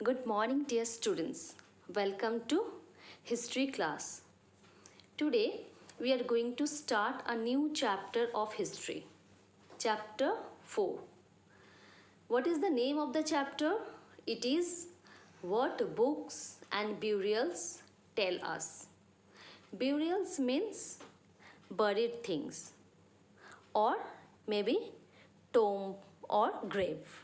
Good morning, dear students. Welcome to History class. Today, we are going to start a new chapter of history. Chapter 4. What is the name of the chapter? It is What Books and Burials Tell Us. Burials means buried things, or maybe tomb or grave.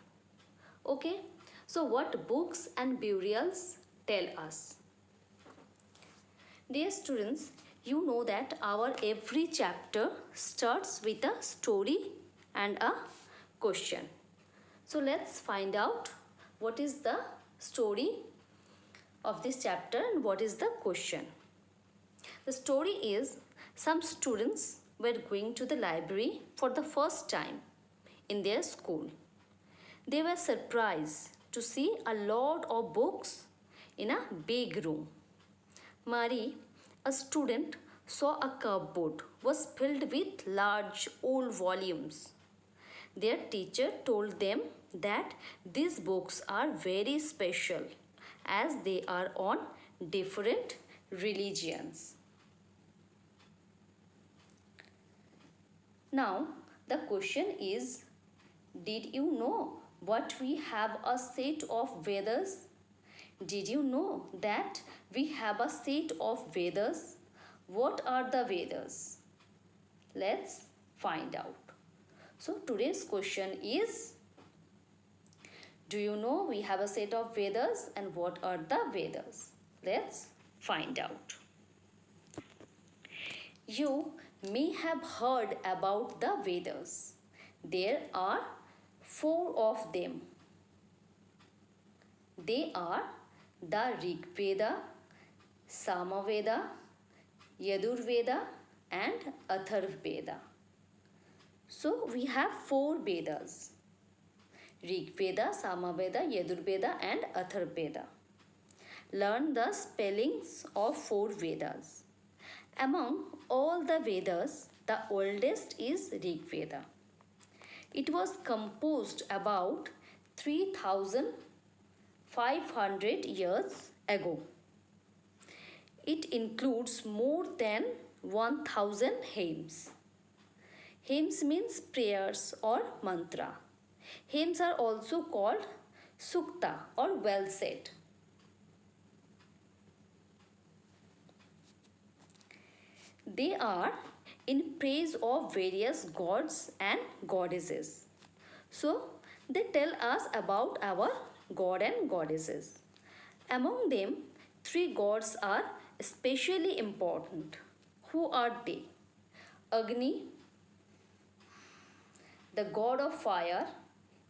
Okay, so what books and burials tell us? Dear students, you know that our every chapter starts with a story and a question. So let's find out what is the story of this chapter and what is the question. The story is some students were going to the library for the first time in their school. They were surprised to see a lot of books in a big room. Marie, a student, saw a cupboard was filled with large old volumes. Their teacher told them that these books are very special as they are on different religions. Now, the question is, did you know what we have a set of Vedas? Did you know that we have a set of Vedas? What are the Vedas? Let's find out. So today's question is, do you know we have a set of Vedas and what are the Vedas? Let's find out. You may have heard about the Vedas. There are 4 of them. They are the Rig Veda, Samaveda, Yajurveda and Atharvaveda. So we have 4 Vedas. Rig Veda, Samaveda, Yajurveda and Atharvaveda. Learn the spellings of 4 Vedas. Among all the Vedas, the oldest is Rig Veda. It was composed about 3,500 years ago. It includes more than 1,000 hymns. Hymns means prayers or mantra. Hymns are also called sukta or well said. They are in praise of various gods and goddesses. So, they tell us about our god and goddesses. Among them, 3 gods are especially important. Who are they? Agni, the god of fire,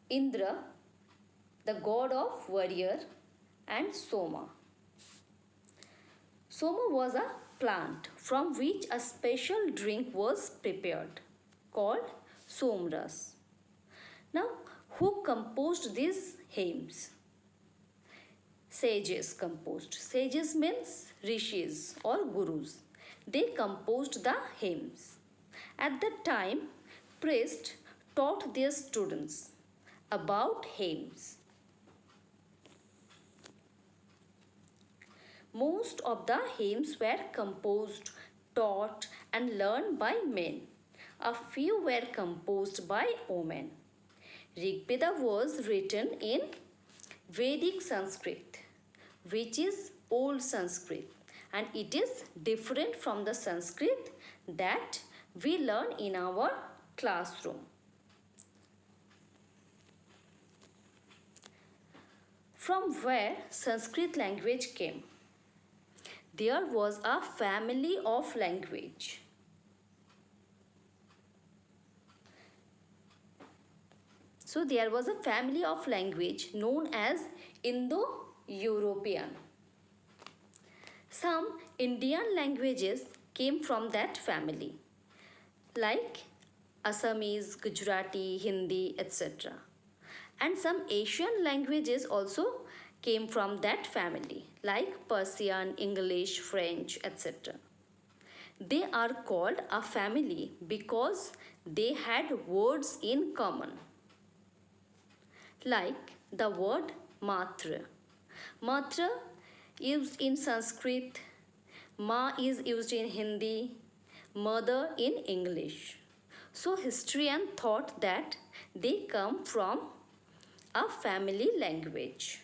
Indra, the god of warrior, and Soma. Soma was a plant from which a special drink was prepared called Somras. Now, who composed these hymns? Sages composed. Sages means rishis or gurus. They composed the hymns. At that time, priests taught their students about hymns. Most of the hymns were composed, taught and learned by men. A few were composed by women. Rig Veda was written in Vedic Sanskrit, which is old Sanskrit, and it is different from the Sanskrit that we learn in our classroom. From where Sanskrit language came? There was a family of language. So there was a family of language known as Indo-European. Some Indian languages came from that family, like Assamese, Gujarati, Hindi, etc. And some Asian languages also came from that family, like Persian, English, French, etc. They are called a family because they had words in common, like the word matra. Matra used in Sanskrit, Ma is used in Hindi, mother in English. So historian thought that they come from a family language.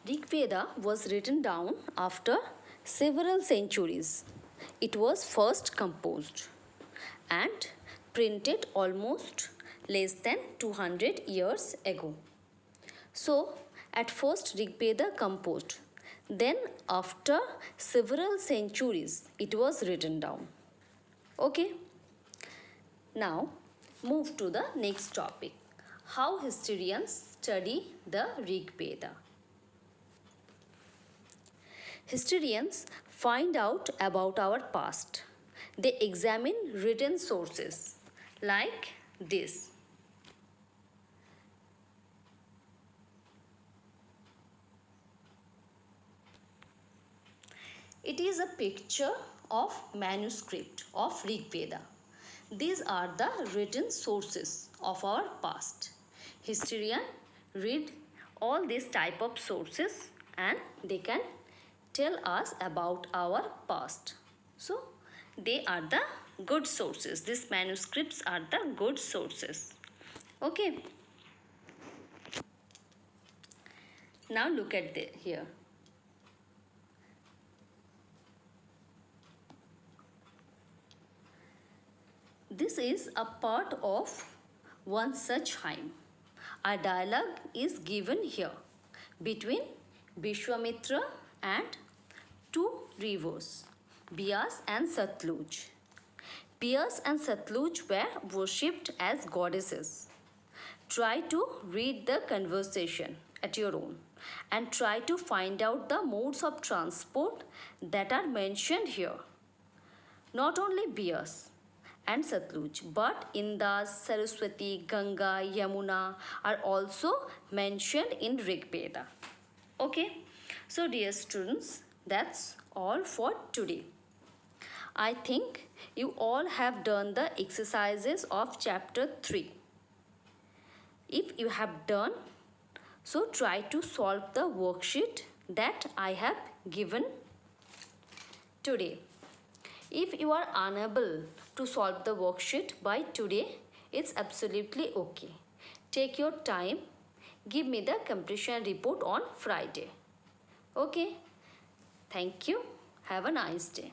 Rig Veda was written down after several centuries. It was first composed and printed almost less than 200 years ago. So, at first Rig Veda composed, then after several centuries it was written down. Okay. Now, move to the next topic. How historians study the Rig Veda. Historians find out about our past. They examine written sources like this. It is a picture of manuscript of Rig Veda. These are the written sources of our past. Historians read all these type of sources and they can tell us about our past. So they are the good sources. These manuscripts are the good sources. Okay. Now look at here. This is a part of one such hymn. A dialogue is given here between Vishwamitra and two rivers, Beas and Satluj. Beas and Satluj were worshipped as goddesses. Try to read the conversation at your own and try to find out the modes of transport that are mentioned here. Not only Beas and Satluj, but Indus, Saraswati, Ganga, Yamuna are also mentioned in Rig Veda. Okay, so dear students, that's all for today. I think you all have done the exercises of chapter 3. If you have done, so try to solve the worksheet that I have given today. If you are unable to solve the worksheet by today, it's absolutely okay. Take your time. Give me the completion report on Friday. Okay. Thank you. Have a nice day.